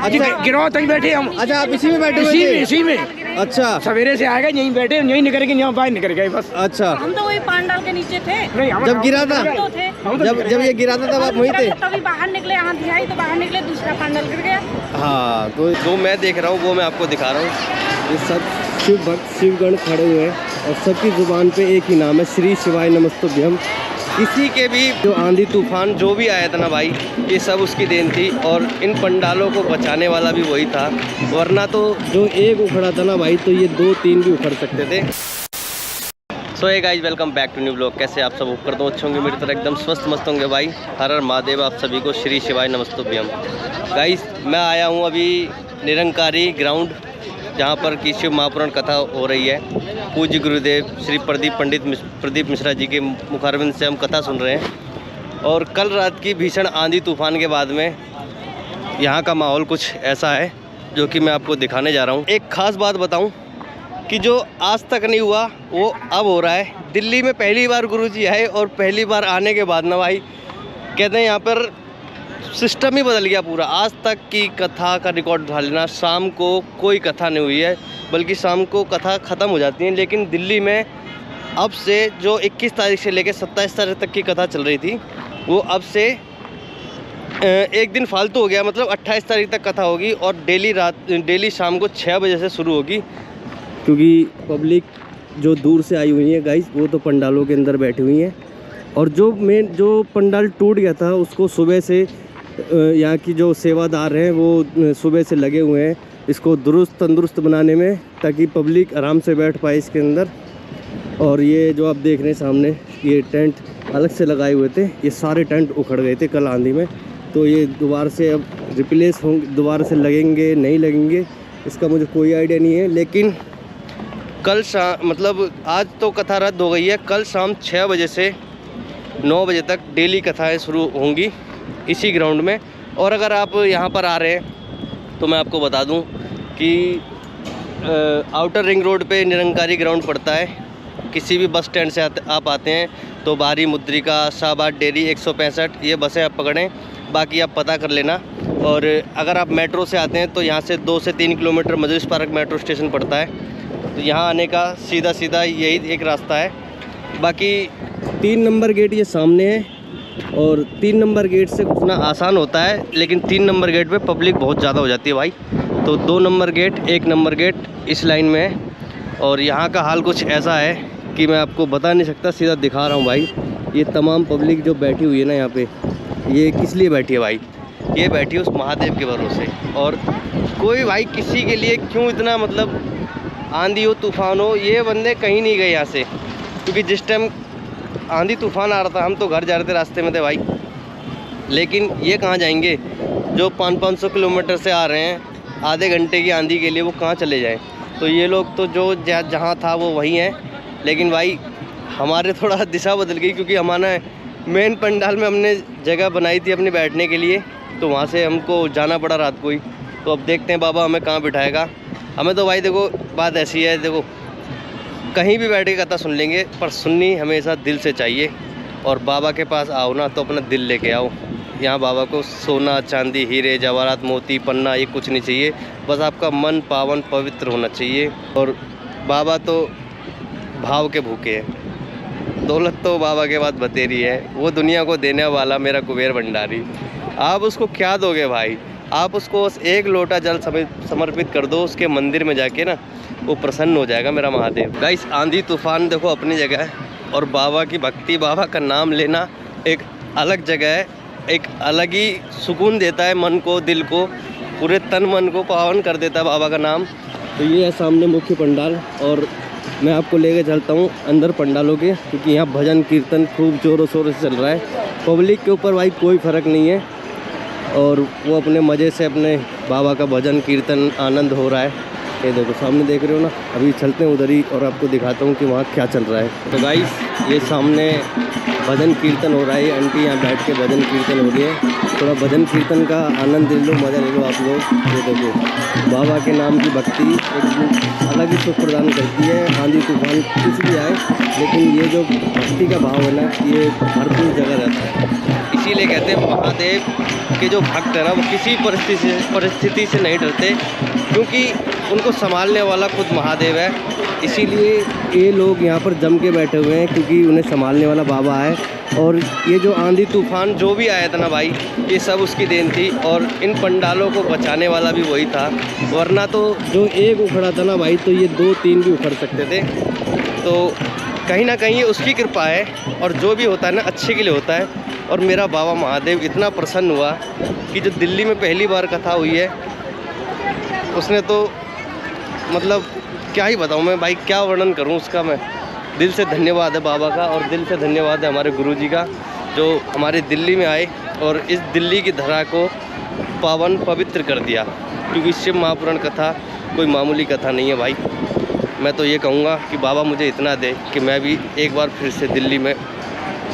गिरोह तक बैठे हम। अच्छा, आप इसी में बैठे हुए थे? इसी में। अच्छा, सवेरे से आएगा यहीं बैठे, यहीं निकल के यहाँ बाहर निकल गए बस। अच्छा, हम तो वही पांडाल के नीचे थे। नहीं, जब गिरा था, हम तो थे। जब ये गिरा था तब आप वहीं थे? तभी बाहर निकले, आंधी आई तो बाहर निकले, दूसरा पांडाल गिर गया। हाँ, तो जो मैं देख रहा हूँ वो मैं आपको दिखा रहा हूँ। ये सब शिव भक्त शिवगण खड़े हुए हैं और सबकी जुबान पे एक ही नाम है, श्री शिवाय नमस्तुभ्यम। किसी के भी जो आंधी तूफान जो भी आया था ना भाई, ये सब उसकी देन थी और इन पंडालों को बचाने वाला भी वही था, वरना तो जो एक उखड़ा था ना भाई, तो ये 2-3 भी उखड़ सकते थे। So hey guys, welcome back to new blog. कैसे आप सब होप करता हूँ अच्छे होंगे, मेरी तरह एकदम स्वस्थ मस्त होंगे भाई। हर हर महादेव, आप सभी को श्री शिवाय नमस्तुभ्यम। गाइस, मैं आया हूँ अभी निरंकारी ग्राउंड, जहाँ पर कि शिव महापुराण कथा हो रही है। पूज्य गुरुदेव श्री प्रदीप मिश्रा जी के मुखारबिंद से हम कथा सुन रहे हैं। और कल रात की भीषण आंधी तूफान के बाद में यहाँ का माहौल कुछ ऐसा है जो कि मैं आपको दिखाने जा रहा हूँ। एक ख़ास बात बताऊँ कि जो आज तक नहीं हुआ वो अब हो रहा है। दिल्ली में पहली बार गुरुजी आए और पहली बार आने के बाद ना भाई कहते हैं यहाँ पर सिस्टम ही बदल गया पूरा। आज तक की कथा का रिकॉर्ड उठा लेना, शाम को कोई कथा नहीं हुई है, बल्कि शाम को कथा ख़त्म हो जाती है। लेकिन दिल्ली में अब से जो 21 तारीख से लेकर 27 तारीख तक की कथा चल रही थी, वो अब से एक दिन फालतू हो गया। मतलब 28 तारीख तक कथा होगी और डेली शाम को 6 बजे से शुरू होगी, क्योंकि पब्लिक जो दूर से आई हुई है गाइस, वो तो पंडालों के अंदर बैठी हुई हैं। और जो पंडाल टूट गया था उसको सुबह से यहाँ की जो सेवादार हैं वो सुबह से लगे हुए हैं इसको तंदुरुस्त बनाने में, ताकि पब्लिक आराम से बैठ पाए इसके अंदर। और ये जो आप देख रहे हैं सामने, ये टेंट अलग से लगाए हुए थे, ये सारे टेंट उखड़ गए थे कल आंधी में। तो ये दोबारा से अब रिप्लेस होंगे, दोबारा से लगेंगे नहीं लगेंगे इसका मुझे कोई आइडिया नहीं है। लेकिन कल मतलब आज तो कथा रद्द हो गई है। कल शाम 6 बजे से 9 बजे तक डेली कथाएं शुरू होंगी इसी ग्राउंड में। और अगर आप यहाँ पर आ रहे हैं तो मैं आपको बता दूं कि आउटर रिंग रोड पे निरंकारी ग्राउंड पड़ता है। किसी भी बस स्टैंड से आप आते हैं तो बारी, मुद्रिका, शाहबाद डेयरी 165 ये बसें आप पकड़ें, बाकी आप पता कर लेना। और अगर आप मेट्रो से आते हैं तो यहाँ से 2 से 3 किलोमीटर मजलिस पार्क मेट्रो स्टेशन पड़ता है, तो यहाँ आने का सीधा यही एक रास्ता है। बाकी 3 नंबर गेट ये सामने है और 3 नंबर गेट से घुसना आसान होता है, लेकिन 3 नंबर गेट पे पब्लिक बहुत ज़्यादा हो जाती है भाई। तो 2 नंबर गेट, 1 नंबर गेट इस लाइन में है। और यहाँ का हाल कुछ ऐसा है कि मैं आपको बता नहीं सकता, सीधा दिखा रहा हूँ भाई। ये तमाम पब्लिक जो बैठी हुई है ना यहाँ पे, ये किस लिए बैठी है भाई? ये बैठी है उस महादेव के भरोसे। और कोई भाई किसी के लिए क्यों इतना, मतलब आंधी हो तूफान हो, ये बंदे कहीं नहीं गए यहाँ से, क्योंकि जिस टाइम आंधी तूफान आ रहा था हम तो घर जा रहे थे, रास्ते में थे भाई। लेकिन ये कहाँ जाएंगे? जो 500-500 किलोमीटर से आ रहे हैं आधे घंटे की आंधी के लिए, वो कहाँ चले जाएं? तो ये लोग तो जो जहाँ था वो वहीं है। लेकिन भाई हमारे थोड़ा दिशा बदल गई, क्योंकि हमारा मेन पंडाल में हमने जगह बनाई थी अपने बैठने के लिए, तो वहाँ से हमको जाना पड़ा रात को ही। तो अब देखते हैं बाबा हमें कहाँ बिठाएगा। हमें तो भाई देखो बात ऐसी है, देखो कहीं भी बैठ के कथा सुन लेंगे, पर सुननी हमेशा दिल से चाहिए। और बाबा के पास आओ ना तो अपना दिल लेके आओ। यहाँ बाबा को सोना, चांदी, हीरे, जवाहरात, मोती, पन्ना ये कुछ नहीं चाहिए, बस आपका मन पावन पवित्र होना चाहिए। और बाबा तो भाव के भूखे हैं। दौलत तो बाबा के बाद बतेरी है, वो दुनिया को देने वाला मेरा कुबेर भंडारी। आप उसको क्या दोगे भाई? आप उसको बस एक लोटा जल समर्पित कर दो उसके मंदिर में जाके ना, वो प्रसन्न हो जाएगा मेरा महादेव। गाइस, आंधी तूफान देखो अपनी जगह है, और बाबा की भक्ति, बाबा का नाम लेना एक अलग जगह है, एक अलग ही सुकून देता है मन को, दिल को, पूरे तन मन को पावन कर देता है बाबा का नाम। तो ये है सामने मुख्य पंडाल, और मैं आपको लेके चलता हूँ अंदर पंडालों के, क्योंकि यहाँ भजन कीर्तन खूब ज़ोरों शोरों से चल रहा है। पब्लिक के ऊपर भाई कोई फ़र्क नहीं है, और वो अपने मज़े से अपने बाबा का भजन कीर्तन आनंद हो रहा है। ये देखो सामने देख रहे हो ना, अभी चलते हैं उधर ही और आपको दिखाता हूँ कि वहाँ क्या चल रहा है। तो गाइस, ये सामने भजन कीर्तन हो रहा है। आंटी यहाँ बैठ के भजन कीर्तन हो रही है, थोड़ा भजन कीर्तन का आनंद ले लो, मज़ा ले लो आप लोग। ये देखो बाबा के नाम की भक्ति एक अलग ही सुख प्रदान करती है। आंधी तूफान कुछ भी आए, लेकिन ये जो भक्ति का भाव है ना, ये भरपूर जगह रहता है। इसीलिए कहते हैं महादेव के जो भक्त है ना, वो किसी परिस्थिति से नहीं डरते, क्योंकि उनको संभालने वाला खुद महादेव है। इसीलिए ये लोग यहाँ पर जम के बैठे हुए हैं, क्योंकि उन्हें संभालने वाला बाबा है। और ये जो आंधी तूफान जो भी आया था ना भाई, ये सब उसकी देन थी, और इन पंडालों को बचाने वाला भी वही था। वरना तो जो एक उखड़ा था ना भाई, तो ये 2-3 भी उखड़ सकते थे। तो कहीं ना कहीं ये उसकी कृपा है, और जो भी होता है ना अच्छे के लिए होता है। और मेरा बाबा महादेव इतना प्रसन्न हुआ कि जो दिल्ली में पहली बार कथा हुई है, उसने तो मतलब क्या ही बताऊँ मैं भाई, क्या वर्णन करूँ उसका। मैं दिल से धन्यवाद है बाबा का, और दिल से धन्यवाद है हमारे गुरुजी का, जो हमारे दिल्ली में आए और इस दिल्ली की धरा को पावन पवित्र कर दिया। क्योंकि शिव महापुराण कथा कोई मामूली कथा नहीं है भाई। मैं तो ये कहूँगा कि बाबा मुझे इतना दे कि मैं भी एक बार फिर से दिल्ली में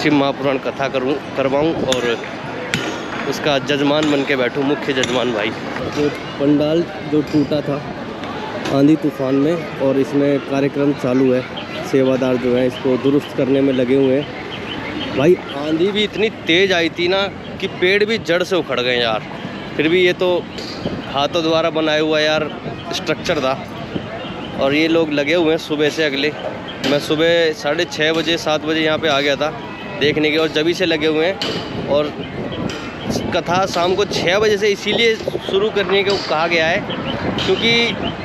शिव महापुराण कथा करवाऊँ और उसका जजमान बन के बैठूँ, मुख्य जजमान भाई। तो पंडाल जो टूटा था आंधी तूफान में, और इसमें कार्यक्रम चालू है, सेवादार जो है इसको दुरुस्त करने में लगे हुए हैं। भाई आंधी भी इतनी तेज़ आई थी ना कि पेड़ भी जड़ से उखड़ गए यार। फिर भी ये तो हाथों द्वारा बनाया हुआ यार स्ट्रक्चर था, और ये लोग लगे हुए हैं सुबह से। अगले मैं सुबह 6:30 बजे 7 बजे यहाँ पे आ गया था देखने के, और जभी से लगे हुए हैं। और कथा शाम को 6 बजे से इसीलिए शुरू करने को कहा गया है, क्योंकि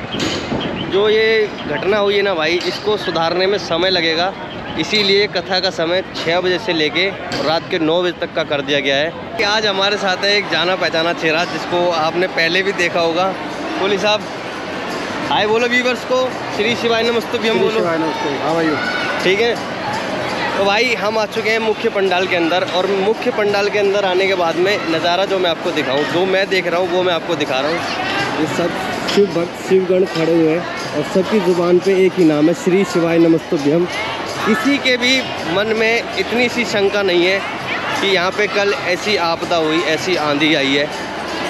जो ये घटना हुई है ना भाई, इसको सुधारने में समय लगेगा। इसीलिए कथा का समय 6 बजे से लेके रात के 9 बजे तक का कर दिया गया है। कि आज हमारे साथ है एक जाना पहचाना चेहरा, जिसको आपने पहले भी देखा होगा। कोहली साहब हाय बोलो व्यूअर्स को, श्री शिवाय नमस्तु भी हम बोलो। हाँ भाई ठीक है। तो भाई हम आ चुके हैं मुख्य पंडाल के अंदर, और मुख्य पंडाल के अंदर आने के बाद में नज़ारा जो मैं आपको दिखाऊं, जो मैं देख रहा हूं वो मैं आपको दिखा रहा हूं। ये सब शिव भक्त शिवगण खड़े हुए हैं, और सबकी ज़ुबान पे एक ही नाम है, श्री शिवाय नमस्तुभ्यम। किसी के भी मन में इतनी सी शंका नहीं है कि यहाँ पे कल ऐसी आपदा हुई, ऐसी आंधी आई है।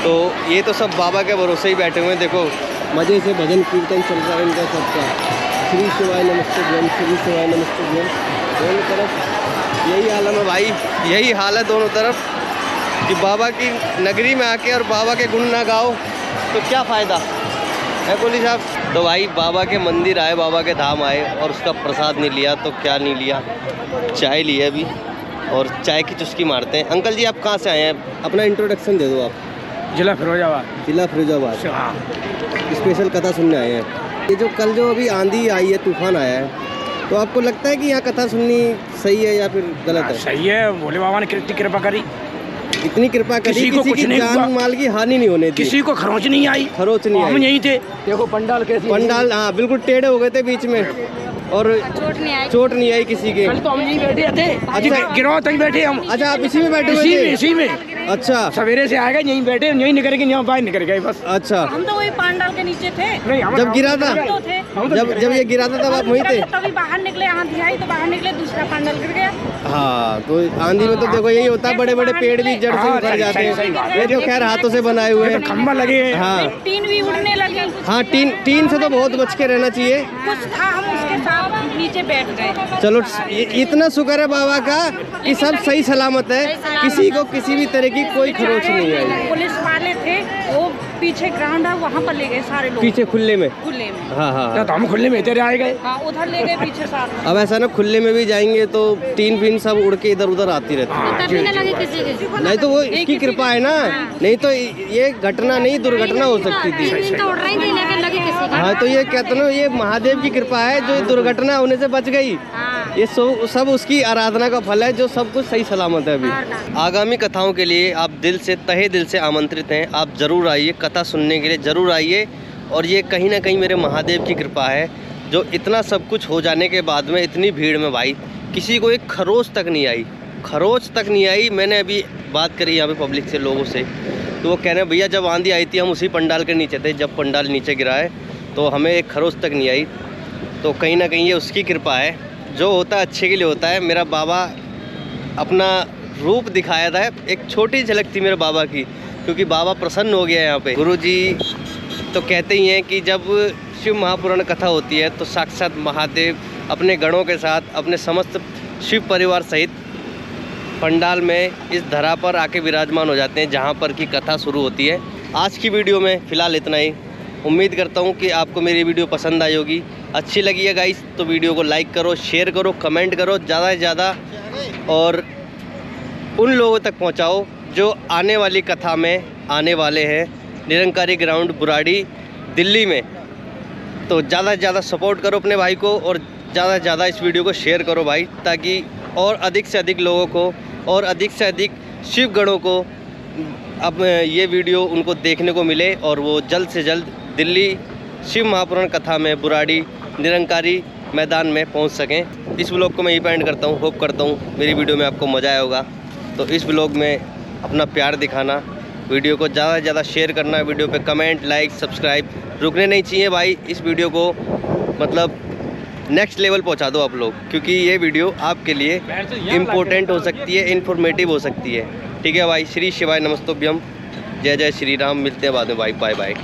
तो ये तो सब बाबा के भरोसे ही बैठे हुए हैं। देखो मज़े से भजन कीर्तन चल रहा है इनका सबका, श्री शिवाय नमस्तुभ्यम, श्री शिवाय नमस्तुभ्यम। दोनों तरफ यही आलम है भाई, यही हाल है दोनों तरफ कि बाबा की नगरी में आके और बाबा के गुण ना गाओ तो क्या फ़ायदा है कोहली साहब। तो भाई बाबा के मंदिर आए, बाबा के धाम आए, और उसका प्रसाद नहीं लिया तो क्या नहीं लिया, चाय ली है अभी, और चाय की चुस्की मारते हैं। अंकल जी आप कहाँ से आए हैं, अपना इंट्रोडक्शन दे दो आप। जिला फिरोजाबाद। जिला फिरोजाबाद। हाँ। स्पेशल कथा सुनने आए हैं। ये जो कल जो अभी आंधी आई है, तूफान आया है, तो आपको लगता है कि यहाँ कथा सुननी सही है या फिर गलत है? सही है, भोले बाबा ने कितनी कृपा करी, इतनी कृपा करी, किसी की जान माल की हानि नहीं होने दी, किसी को खरोच नहीं आई, खरोच नहीं आई। हम यहीं थे। देखो पंडाल कैसी, पंडाल हाँ बिल्कुल टेढ़े हो गए थे बीच में, और चोट नहीं आई किसी के। कल तो हम यहीं बैठे थे। अच्छा गिरोह तक बैठे हम। अच्छा आप इसी में बैठे हुए थे? इसी में। अच्छा सवेरे से आएगा यहीं बैठे, यहीं निकल के यहाँ बाहर निकल गए बस। अच्छा हम तो वही पंडाल के नीचे थे। नहीं जब गिरा था, तो थे। जब ये गिरा था तब आप वहीं थे? तभी बाहर निकले, आंधी आई तो बाहर निकले, दूसरा पंडाल गिर गया। हाँ तो आंधी में तो देखो यही होता है, बड़े बड़े पेड़ भी जड़ से उखड़ जाते हैं। ये जो खैर हाथों से बनाए हुए हैं, खम्बा लगे हैं। हाँ टीन भी उड़ने लगी। हाँ टीन से तो बहुत बच के रहना चाहिए। कुछ था, हम उसके साथ नीचे बैठ गए। चलो इतना शुक्र है बाबा का कि सब सही सलामत है, किसी को किसी भी तरह की कोई खरोच नहीं आई। पुलिस वाले थे, वो पीछे ग्राउंड है वहाँ पर ले गए सारे लोग, पीछे खुले में। खुले में। हाँ हाँ तो हम खुले में तेरे आए गए। हाँ उधर ले गए पीछे सारे। अब ऐसा ना खुले में भी जाएंगे तो टीन फिन सब उड़ के इधर उधर आती रहती है। तभी न लगी किसी की। नहीं तो वो इसकी कृपा है ना, नहीं तो ये घटना नहीं दुर्घटना हो सकती थी। तो उड़ रही थी लेकिन लगी किसी की। हाँ तो ये कहते ना, ये महादेव की कृपा है जो दुर्घटना होने से बच गई। ये सब उसकी आराधना का फल है, जो सब कुछ सही सलामत है अभी। आगामी कथाओं के लिए आप दिल से तहे दिल से आमंत्रित हैं। आप ज़रूर आइए, कथा सुनने के लिए ज़रूर आइए। और ये कहीं ना कहीं मेरे महादेव की कृपा है, जो इतना सब कुछ हो जाने के बाद में इतनी भीड़ में भाई किसी को एक खरोच तक नहीं आई, खरोच तक नहीं आई। मैंने अभी बात करी यहाँ पे पब्लिक से, लोगों से, तो वो कह रहे हैं भैया जब आंधी आई थी हम उसी पंडाल के नीचे थे, जब पंडाल नीचे गिरा है तो हमें एक खरोच तक नहीं आई। तो कहीं ना कहीं ये उसकी कृपा है, जो होता है अच्छे के लिए होता है। मेरा बाबा अपना रूप दिखाया था। एक छोटी झलक थी मेरे बाबा की, क्योंकि बाबा प्रसन्न हो गया यहाँ पे। गुरुजी तो कहते ही हैं कि जब शिव महापुराण कथा होती है तो साक्षात महादेव अपने गणों के साथ अपने समस्त शिव परिवार सहित पंडाल में इस धरा पर आके विराजमान हो जाते हैं, जहाँ पर की कथा शुरू होती है। आज की वीडियो में फ़िलहाल इतना ही। उम्मीद करता हूँ कि आपको मेरी वीडियो पसंद आई होगी। अच्छी लगी है गाइस तो वीडियो को लाइक करो, शेयर करो, कमेंट करो ज़्यादा से ज़्यादा, और उन लोगों तक पहुँचाओ जो आने वाली कथा में आने वाले हैं निरंकारी ग्राउंड बुराड़ी दिल्ली में। तो ज़्यादा से ज़्यादा सपोर्ट करो अपने भाई को, और ज़्यादा से ज़्यादा इस वीडियो को शेयर करो भाई, ताकि और अधिक से अधिक लोगों को और अधिक से अधिक शिव गणों को अब ये वीडियो उनको देखने को मिले, और वो जल्द से जल्द दिल्ली शिव महापुराण कथा में बुराड़ी निरंकारी मैदान में पहुंच सकें। इस व्लॉग को मैं यहीं पे एंड करता हूं। होप करता हूं मेरी वीडियो में आपको मज़ा आया होगा। तो इस व्लॉग में अपना प्यार दिखाना, वीडियो को ज़्यादा से ज़्यादा शेयर करना, वीडियो पे कमेंट, लाइक, सब्सक्राइब रुकने नहीं चाहिए भाई। इस वीडियो को मतलब नेक्स्ट लेवल पहुंचा दो आप लोग, क्योंकि ये वीडियो आपके लिए इम्पोर्टेंट हो सकती है, इन्फॉर्मेटिव हो सकती है। ठीक है भाई। श्री शिवाय नमस्तुभ्यम। जय जय श्री राम। मिलते हैं बाद में भाई। Bye bye.